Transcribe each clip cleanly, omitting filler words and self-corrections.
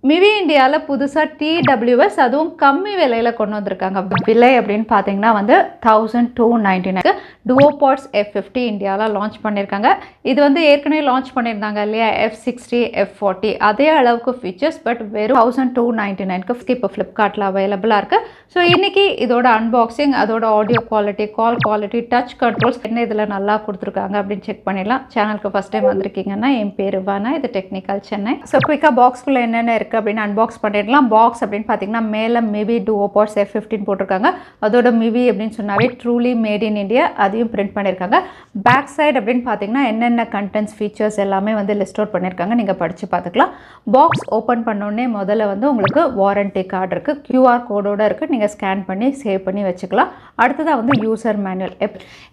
மிவி இந்தியாவில் புதுசாக TWS அதுவும் கம்மி விலையில் கொண்டு வந்திருக்காங்க. விலை அப்படின்னு பார்த்தீங்கன்னா வந்து 1299 Duopods F50 இந்தியாவில் லான்ச் பண்ணியிருக்காங்க. இது வந்து ஏற்கனவே லான்ச் பண்ணியிருந்தாங்க இல்லையா, F60 F40 அதே அளவுக்கு ஃபீச்சர்ஸ், பட் வெறும் 1299 இப்போ ஃப்ளிப்கார்ட்டில் அவைலபிளாக இருக்குது. ஸோ இன்றைக்கி இதோட அன்பாக்சிங், அதோட audio quality, call quality, touch controls என்ன இதில் நல்லா கொடுத்துருக்காங்க அப்படின்னு செக் பண்ணிடலாம். சேனலுக்கு ஃபஸ்ட் டைம் வந்திருக்கீங்கன்னா என் பேர் வானா, இது டெக்னிக்கல் சென்னை. ஸோ குயிக்காக பாக்ஸ்குள்ளே என்னென்ன இருக்குது அப்படின்னு அன்பாக்ஸ் பண்ணிடலாம். பாக்ஸ் அப்படின்னு பார்த்தீங்கன்னா மேலே மிவி Duopods F50 போட்டிருக்காங்க. அதோட மிவி அப்படின்னு சொன்னாவே ட்ரூலி மேட் இன் இந்தியா, அதையும் பிரிண்ட் பண்ணியிருக்காங்க. பேக் சைடு அப்படின்னு பார்த்தீங்கன்னா என்னென்ன கண்டென்ட்ஸ் ஃபீச்சர்ஸ் எல்லாமே வந்து லிஸ்ட் அவுட் பண்ணியிருக்காங்க, நீங்கள் படித்து பார்த்துக்கலாம். பாக்ஸ் ஓப்பன் பண்ணோடனே முதல்ல வந்து உங்களுக்கு வாரண்டி கார்டு இருக்குது, QR கோடோடு இருக்குது, நீங்கள் ஸ்கேன் பண்ணி சேவ் பண்ணி வச்சுக்கலாம். அடுத்ததாக வந்து யூசர் மேனுவல்,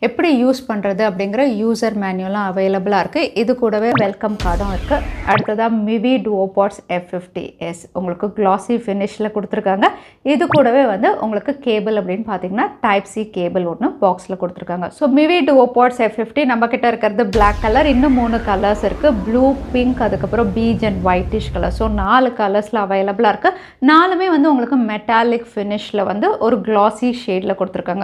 எப்படி யூஸ் பண்ணுறது அப்படிங்கிற யூசர் மேனுவலும் அவைலபிளாக இருக்குது. இது கூடவே வெல்கம் கார்டும் இருக்குது. அடுத்ததாக மிவி Duopods F50S உங்களுக்கு கிளாசி ஃபினிஷில் கொடுத்துருக்காங்க. இது கூடவே வந்து உங்களுக்கு கேபிள் அப்படின்னு பார்த்தீங்கன்னா டைப் C கேபிள் ஒன்று பாக்ஸில் கொடுத்துருக்காங்க. ஸோ மிவி Duopods F50 நம்ம கிட்ட இருக்கிறது பிளாக் கலர், இன்னும் 3 கலர்ஸ் இருக்குது, ப்ளூ, பிங்க், அதுக்கப்புறம் beach and whitish colour. So 4 கலர்ஸில் அவைலபிளாக இருக்குது. 4மே வந்து உங்களுக்கு மெட்டாலிக் ஃபினிஷில் வந்து ஒரு கிளாசி ஷேடில் கொடுத்துருக்காங்க.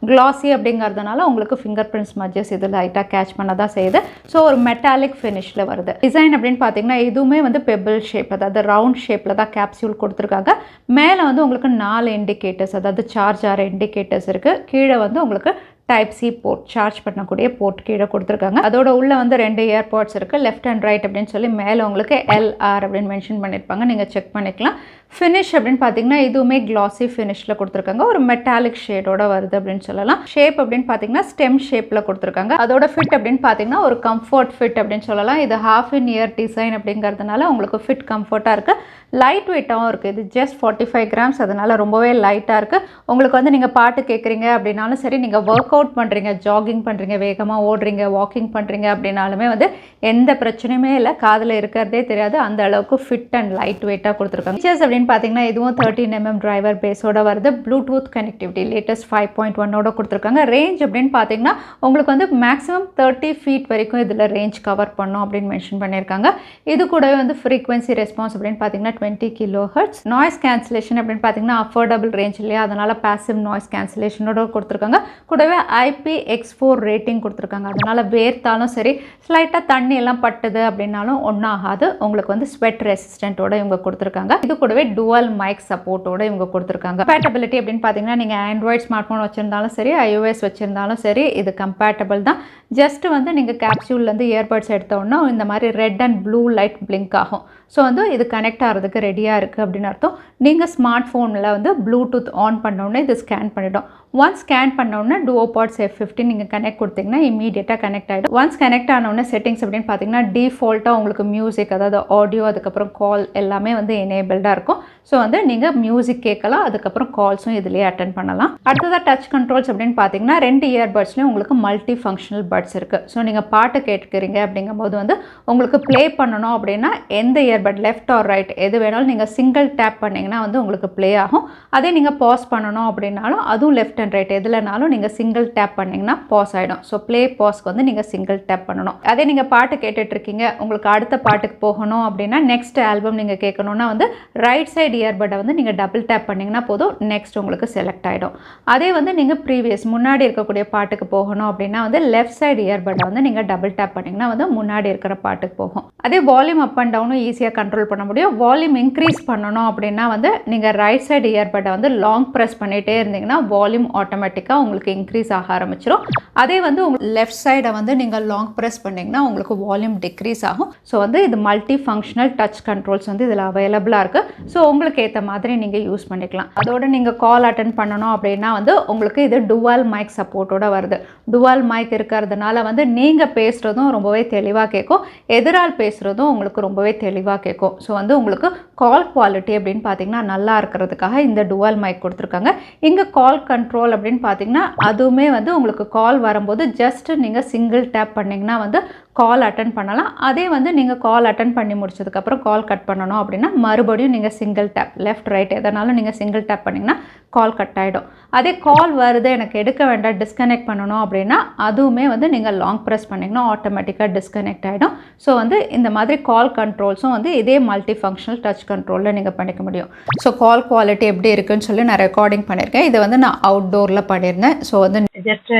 கிளாசி அப்படிங்கிறதுனால உங்களுக்கு ஃபிங்கர் பிரிண்ட்ஸ் மஜஸ் இது லைட்டாக கேட்ச் பண்ண தான் செய்யுது. ஸோ ஒரு மெட்டாலிக் ஃபினிஷில் வருது. டிசைன் அப்படின்னு பார்த்தீங்கன்னா இதுவுமே வந்து பெபிள் ஷேப், அதாவது ரவுண்ட் ஷேப்பில் தான் கேப்சியூல் கொடுத்துருக்காங்க. மேலே வந்து உங்களுக்கு 4 இண்டிகேட்டர்ஸ், அதாவது சார்ஜ் ஆகிற இண்டிகேட்டர்ஸ் இருக்குது. கீழே வந்து உங்களுக்கு டைப் C போர்ட், சார்ஜ் பண்ணக்கூடிய போர்ட் கீழே கொடுத்துருக்காங்க. அதோட உள்ள வந்து 2 இயர்பாட்ஸ் இருக்குது, லெஃப்ட் அண்ட் ரைட் அப்படின்னு சொல்லி மேலே உங்களுக்கு LR அப்படின்னு மென்ஷன் பண்ணியிருப்பாங்க, நீங்கள் செக் பண்ணிக்கலாம். ஃபினிஷ் அப்படின்னு பார்த்தீங்கன்னா இதுவுமே கிளாசி ஃபினிஷில் கொடுத்துருக்காங்க, ஒரு மெட்டாலிக் ஷேடோட வருது அப்படின்னு சொல்லலாம். ஷேப் அப்படின்னு பார்த்தீங்கன்னா ஸ்டெம் ஷேப்பில் கொடுத்துருக்காங்க. அதோட ஃபிட் அப்படின்னு பார்த்தீங்கன்னா ஒரு கம்ஃபர்ட் ஃபிட் அப்படின்னு சொல்லலாம். இது ஹாஃப் இன் இயர் டிசைன் அப்படிங்கிறதுனால உங்களுக்கு ஃபிட் கம்ஃபர்ட்டாக இருக்குது. லைட் வெயிட்டாகவும் இருக்குது. இது ஜஸ்ட் 45 கிராம்ஸ், அதனால் ரொம்பவே லைட்டாக இருக்குது. உங்களுக்கு வந்து நீங்கள் பாட்டு கேட்குறீங்க அப்படின்னாலும் சரி, நீங்கள் ஒர்க் அவுட் பண்ணுறீங்க, ஜாகிங் பண்ணுறீங்க, வேகமாக ஓடுறீங்க, வாக்கிங் பண்ணுறீங்க அப்படின்னாலுமே வந்து எந்த பிரச்சனையுமே இல்லை, காதில் இருக்கிறதே தெரியாது, அந்த அளவுக்கு ஃபிட் அண்ட் லைட் வெயிட்டாக கொடுத்துருக்காங்க. ஃபீச்சர்ஸ் அப்படின்னு பார்த்தீங்கன்னா இதுவும் 13mm டிரைவர் பேஸோட வருது. ப்ளூடூத் கனெக்டிவிட்டி லேட்டஸ்ட் 5.1ஓட கொடுத்துருக்காங்க. ரேஞ்ச் அப்படின்னு பார்த்தீங்கன்னா உங்களுக்கு வந்து மேக்ஸிமம் 30 ஃபீட் வரைக்கும் இதில் ரேஞ்ச் கவர் பண்ணும் அப்படின்னு மென்ஷன் பண்ணியிருக்காங்க. இது கூடவே வந்து ஃப்ரீக்வன்சி ரெஸ்பான்ஸ் அப்படின்னு பார்த்தீங்கன்னா 20 kHz. நாய்ஸ் கேன்சலேஷன் அப்படின்னு பார்த்தீங்கன்னா அஃபோர்டபுள் ரேஞ்ச் இல்லையா, அதனால் பாசிவ் நாய்ஸ் கேன்சலேஷனோட கொடுத்துருக்காங்க. கூடவே IPX4 ரேட்டிங் கொடுத்துருக்காங்க. அதனால் வேர்த்தாலும் சரி, ஸ்லைட்டாக தண்ணி எல்லாம் பட்டுது அப்படின்னாலும் ஒன்றும் ஆகாது. உங்களுக்கு வந்து ஸ்வெட் ரெசிஸ்டன்ட்டோட இவங்க கொடுத்துருக்காங்க. இது கூடவே டுவல் மைக் சப்போர்ட்டோட இவங்க கொடுத்துருக்காங்க. கம்பேட்டபிலிட்டி அப்படின்னு பார்த்தீங்கன்னா நீங்கள் ஆண்ட்ராய்ட் ஸ்மார்ட் ஃபோன் வச்சுருந்தாலும் சரி, iOS வச்சுருந்தாலும் சரி, இது கம்பேட்டபிள் தான். ஜஸ்ட் வந்து நீங்கள் கேப்சூல்லேருந்து இயர்பட்ஸ் எடுத்தோன்னா இந்த மாதிரி red and blue light blink ஆகும். ஸோ வந்து இது கனெக்ட் ஆகிறதுக்கு ரெடியாக இருக்குது அப்படின்னு அர்த்தம். நீங்கள் ஸ்மார்ட் ஃபோனில் வந்து ப்ளூடூத் ஆன் பண்ணோன்னே இது ஸ்கேன் பண்ணிவிடும். ஒன்ஸ் ஸ்கேன் பண்ணோன்னே Duopods F50 நீங்கள் கனெக்ட் கொடுத்தீங்கன்னா இமீடியட்டாக கனெக்ட் ஆகிடும். ஒன்ஸ் கனெக்ட் ஆனோடனே செட்டிங்ஸ் அப்படின்னு பார்த்தீங்கன்னா டிஃபால்ட்டாக உங்களுக்கு மியூசிக், அதாவது ஆடியோ, அதுக்கப்புறம் கால் எல்லாமே வந்து எனேபிள்டாக இருக்கும். ஸோ வந்து நீங்கள் மியூசிக் கேட்கலாம், அதுக்கப்புறம் கால்ஸும் இதிலேயே அட்டென்ட் பண்ணலாம். அடுத்ததாக டச் கண்ட்ரோல்ஸ் அப்படின்னு பார்த்தீங்கன்னா 2 இயர்பட்ஸ்லையும் உங்களுக்கு மல்டி ஃபங்க்ஷனல் பட்ஸ் இருக்குது. ஸோ நீங்கள் பாட்டு கேட்குறீங்க அப்படிங்கும்போது வந்து உங்களுக்கு ப்ளே பண்ணணும் அப்படின்னா எந்த இயர்பட் லெஃப்ட் ஆர் ரைட் எது வேணாலும் நீங்கள் சிங்கிள் டேப் பண்ணிங்கன்னா வந்து உங்களுக்கு ப்ளே ஆகும். அதே நீங்கள் பாஸ் பண்ணணும் அப்படின்னாலும் அதுவும் லெஃப்ட் அண்ட் ரைட் எதுலனாலும் நீங்கள் சிங்கிள் டேப் பண்ணிங்கன்னா பாஸ் ஆகிடும். ஸோ ப்ளே பாஸ்க்கு வந்து நீங்கள் சிங்கிள் டேப் பண்ணணும். அதே நீங்கள் பாட்டு கேட்டுட்ருக்கீங்க, உங்களுக்கு அடுத்த பாட்டுக்கு போகணும் அப்படின்னா, நெக்ஸ்ட் ஆல்பம் நீங்கள் கேட்கணுன்னா வந்து ரைட் சைடு இயர்பட்டை வந்து நீங்கள் டபுள் டேப் பண்ணிங்கன்னா போதும், நெக்ஸ்ட் உங்களுக்கு செலக்ட் ஆகிடும். அதே வந்து நீங்கள் ப்ரீவியஸ் முன்னாடி இருக்கக்கூடிய பாட்டுக்கு போகணும் அப்படின்னா வந்து லெஃப்ட் சைடு இயர்பட்டை வந்து நீங்கள் டபுள் டேப் பண்ணிங்கன்னா வந்து முன்னாடி இருக்கிற பாட்டுக்கு போகும். அதே வால்யூம் அப் அண்ட் டவுனும் ஈஸியாக கண்ட்ரோல் பண்ண முடியும். வால்யூம் இன்க்ரீஸ் பண்ணணும் அப்படின்னா வந்து நீங்கள் ரைட் சைடு இயர்பட்டை வந்து லாங் ப்ரெஸ் பண்ணிகிட்டே இருந்தீங்கன்னா வால்யூம் ஆட்டோமேட்டிக்காக உங்களுக்கு இன்க்ரீஸ் ஆக ஆரம்பிச்சிடும். அதே வந்து உங்களுக்கு லெஃப்ட் சைடை வந்து நீங்கள் லாங் ப்ரெஸ் பண்ணிங்கன்னா உங்களுக்கு வால்யூம் டிக்ரீஸ் ஆகும். ஸோ வந்து இது மல்டி ஃபங்க்ஷனல் டச் கண்ட்ரோல்ஸ் வந்து இதில் அவைலபிளாக இருக்குது. ஸோ உங்களுக்கு ஏற்ற மாதிரி நீங்கள் யூஸ் பண்ணிக்கலாம். அதோட நீங்கள் கால் அட்டென்ட் பண்ணணும் அப்படின்னா வந்து உங்களுக்கு இது டுவல் மைக் சப்போர்ட்டோட வருது. டுவல் மைக் இருக்கிறதுனால வந்து நீங்கள் பேசுகிறதும் ரொம்பவே தெளிவாக கேட்கும், எதிரால் பேசுகிறதும் உங்களுக்கு ரொம்பவே தெளிவாக கேட்கும். ஸோ வந்து உங்களுக்கு கால் குவாலிட்டி அப்படின்னு பார்த்தீங்கன்னா நல்லா இருக்கிறதுக்காக இந்த டுவல் மைக் கொடுத்துருக்காங்க. இங்கே கால் கண்ட்ரோல் அப்படின்னு பார்த்தீங்கன்னா அதுவுமே வந்து உங்களுக்கு கால் வரும்போது ஜஸ்ட் நீங்கள் சிங்கிள் டேப் பண்ணிங்கன்னா வந்து கால் அட்டன் பண்ணலாம். அதே வந்து நீங்கள் கால் அட்டன் பண்ணி முடிச்சதுக்கப்புறம் கால் கட் பண்ணணும் அப்படின்னா மறுபடியும் நீங்கள் சிங்கிள் டேப் லெஃப்ட் ரைட் எதனாலும் நீங்கள் சிங்கிள் டேப் பண்ணிங்கன்னா கால் கட் ஆகிடும். அதே கால் வருது எனக்கு எடுக்க வேண்டாம் டிஸ்கனெக்ட் பண்ணணும் அப்படின்னா அதுவுமே வந்து நீங்கள் லாங் ப்ரெஸ் பண்ணிங்கன்னா ஆட்டோமேட்டிக்காக டிஸ்கனெக்ட் ஆகிடும். ஸோ வந்து இந்த மாதிரி கால் கண்ட்ரோல்ஸும் வந்து இதே மல்டி ஃபங்க்ஷனல் டச் கண்ட்ரோலில் நீங்கள் பண்ணிக்க முடியும். ஸோ கால் குவாலிட்டி எப்படி இருக்குன்னு சொல்லி நான் ரெக்கார்டிங் பண்ணியிருக்கேன். இதை வந்து நான் அவுட்டோரில் பண்ணியிருந்தேன். ஸோ வந்து ஜஸ்ட்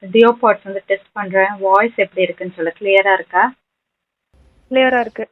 டியோபாட்ஸ் வந்து டெஸ்ட் பண்ணுறேன். வாய்ஸ் எப்படி இருக்குன்னு சொல்ல கிளியராக இருக்கா? கிளியரா இருக்கு.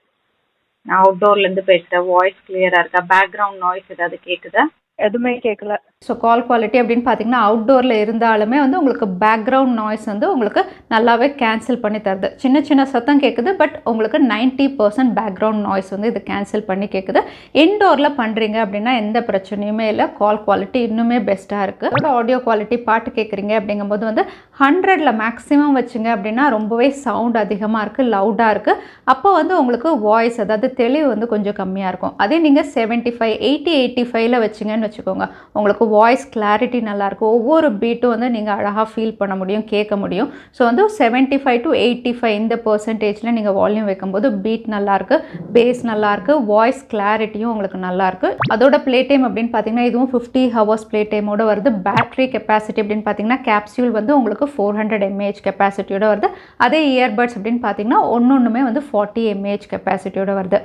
நான் அவுட்டோர்லேருந்து பேசுகிறேன். வாய்ஸ் கிளியராக இருக்கா? பேக்ரவுண்ட் நாய்ஸ் ஏதாவது கேட்குதா? எதுவுமே கேட்கல. ஸோ கால் குவாலிட்டி அப்படின்னு பார்த்தீங்கன்னா அவுட்டோரில் இருந்தாலுமே வந்து உங்களுக்கு பேக்ரவுண்ட் நாய்ஸ் வந்து உங்களுக்கு நல்லாவே கேன்சல் பண்ணி தருது. சின்ன சின்ன சத்தம் கேட்குது, பட் உங்களுக்கு 90% பேக்ரவுண்ட் நாய்ஸ் வந்து இது கேன்சல் பண்ணி கேட்குது. இன்டோரில் பண்ணுறீங்க அப்படின்னா எந்த பிரச்சனையுமே இல்லை. கால் குவாலிட்டி இன்னுமே பெஸ்ட்டாக இருக்குது. அதோட ஆடியோ குவாலிட்டி பாட்டு கேட்குறீங்க அப்படிங்கும்போது வந்து 100ல் மேக்ஸிமம் வச்சுங்க அப்படின்னா ரொம்பவே சவுண்ட் அதிகமாக இருக்குது, லவுடாக இருக்குது. அப்போ வந்து உங்களுக்கு வாய்ஸ் அதாவது தெளிவு வந்து கொஞ்சம் கம்மியாக இருக்கும். அதே நீங்கள் 75, 80, 85ல் வச்சிங்கன்னு வச்சுக்கோங்க, உங்களுக்கு வாய்ஸ் கிளாரிட்டி நல்லாயிருக்கும். ஒவ்வொரு பீட்டும் வந்து நீங்கள் அழகாக ஃபீல் பண்ண முடியும், கேட்க முடியும். ஸோ வந்து 75 to 85 இந்த பர்சன்டேஜில் நீங்கள் வால்யூம் வைக்கும்போது பீட் நல்லாயிருக்கு, பேஸ் நல்லாயிருக்கு, வாய்ஸ் கிளாரிட்டியும் உங்களுக்கு நல்லாயிருக்கு. அதோட ப்ளே டைம் அப்படின்னு பார்த்தீங்கன்னா இதுவும் 50 hours ப்ளே டைமோட வருது. பேட்டரி கெப்பாசிட்டி அப்படின்னு பார்த்தீங்கன்னா கேப்சியூல் வந்து உங்களுக்கு 400 mAh கெப்பாசிட்டியோட வருது. அதே இயர்பட்ஸ் அப்படின்னு பார்த்தீங்கன்னா ஒன்றுமே வந்து 40 mAh கெப்பாசிட்டியோட வருது.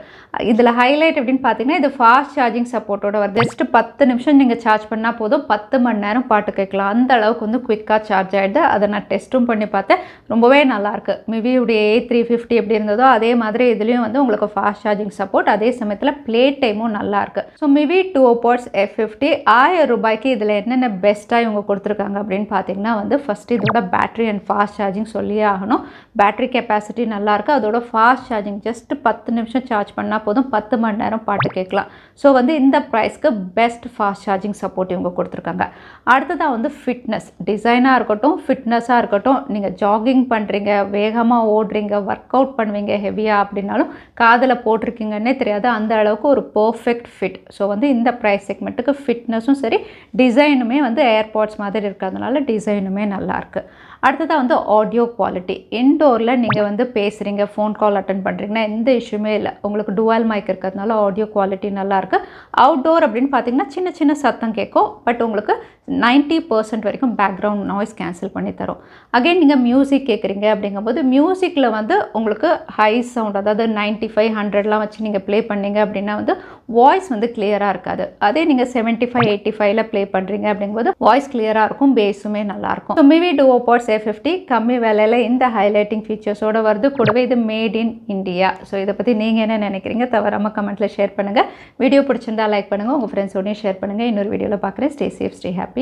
இதில் ஹைலைட் அப்படின்னு பார்த்தீங்கன்னா இது ஃபாஸ்ட் சார்ஜிங் சப்போர்ட்டோட வருது. ஜஸ்ட் 10 நிமிஷம் நீங்கள் சார்ஜ் பண்ணால் போதும், 10 மணி நேரம் பாட்டு கேட்கலாம். அந்த அளவுக்கு வந்து குயிக்காக சார்ஜ் ஆகிடுது. அதை நான் டெஸ்ட்டும் பண்ணி பார்த்தேன், ரொம்பவே நல்லாயிருக்கு. மிவியுடைய A350 எப்படி இருந்ததோ அதே மாதிரி இதுலேயும் வந்து உங்களுக்கு ஃபாஸ்ட் சார்ஜிங் சப்போர்ட், அதே சமயத்தில் ப்ளே டைமும் நல்லாயிருக்கு. ஸோ மிவி Duopods F50 1000 ரூபாய்க்கு இதில் என்னென்ன பெஸ்ட்டாக இவங்க கொடுத்துருக்காங்க அப்படின்னு பார்த்தீங்கன்னா வந்து ஃபஸ்ட்டு இதோட பேட்டரி அண்ட் ஃபாஸ்ட் சார்ஜிங் சொல்லியே ஆகணும். பேட்டரி கெப்பாசிட்டி நல்லாயிருக்கு. அதோட ஃபாஸ்ட் சார்ஜிங் ஜஸ்ட் 10 நிமிஷம் சார்ஜ் பண்ணால் போதும், 10 மணி நேரம் பாட்டு கேட்கலாம். ஸோ வந்து இந்த ப்ரைஸ்க்கு பெஸ்ட் ஃபாஸ்ட் சார்ஜிங் சப்போர்ட் இவங்க கொடுத்துருக்காங்க. அடுத்ததாக வந்து ஃபிட்னஸ், டிசைனாக இருக்கட்டும், ஃபிட்னஸாக இருக்கட்டும், நீங்கள் ஜாகிங் பண்ணுறீங்க, வேகமாக ஓடுறீங்க, ஒர்க் அவுட் பண்ணுவீங்க ஹெவியாக அப்படின்னாலும் காதில் போட்டிருக்கீங்கன்னே தெரியாது, அந்த அளவுக்கு ஒரு பர்ஃபெக்ட் ஃபிட். ஸோ வந்து இந்த ப்ரைஸ் செக்மெண்ட்டுக்கு ஃபிட்னஸும் சரி, டிசைனுமே வந்து ஏர்பாட்ஸ் மாதிரி இருக்கிறதுனால டிசைனுமே நல்லாயிருக்கு. அடுத்ததாக வந்து ஆடியோ குவாலிட்டி. இன்டோரில் நீங்கள் வந்து பேசுகிறீங்க, ஃபோன் கால் அட்டன் பண்ணுறீங்கன்னா எந்த இஷ்யூமே இல்லை. உங்களுக்கு டுவல் மைக் இருக்கிறதுனால ஆடியோ குவாலிட்டி நல்லாயிருக்கு. அவுட்டோர் அப்படின்னு பார்த்தீங்கன்னா சின்ன சின்ன சத்தம் கேட்கும், பட் உங்களுக்கு 90% வரைக்கும் பேக்ரவுண்ட் நாய்ஸ் கேன்சல் பண்ணி தரும். அகைன் நீங்கள் மியூசிக் கேட்குறீங்க அப்படிங்கும்போது மியூசிக்கில் வந்து உங்களுக்கு ஹை சவுண்ட் அதாவது 95, 100லாம் வச்சு நீங்கள் ப்ளே பண்ணீங்க அப்படின்னா வந்து வாய்ஸ் வந்து கிளியராக இருக்காது. அதே நீங்கள் 75, 85ல் ப்ளே பண்ணுறீங்க அப்படிங்கும்போது வாய்ஸ் கிளியராக இருக்கும், பேஸுமே நல்லாயிருக்கும். ஸோ மிவி Duopods F50 கம்மி விலையில் இந்த ஹைலைட்டிங் ஃபீச்சர்ஸோடு வருது. கூடவே இது மேட் இன் இந்தியா. ஸோ இதை பற்றி நீங்கள் என்ன நினைக்கிறீங்க தவறாமல் கமெண்ட்டில் ஷேர் பண்ணுங்கள். வீடியோ பிடிச்சிருந்தா லைக் பண்ணுங்கள், உங்கள் ஃப்ரெண்ட்ஸோடையும் ஷேர் பண்ணுங்கள். இன்னொரு வீடியோவில் பார்க்குறேன். Stay safe, stay happy.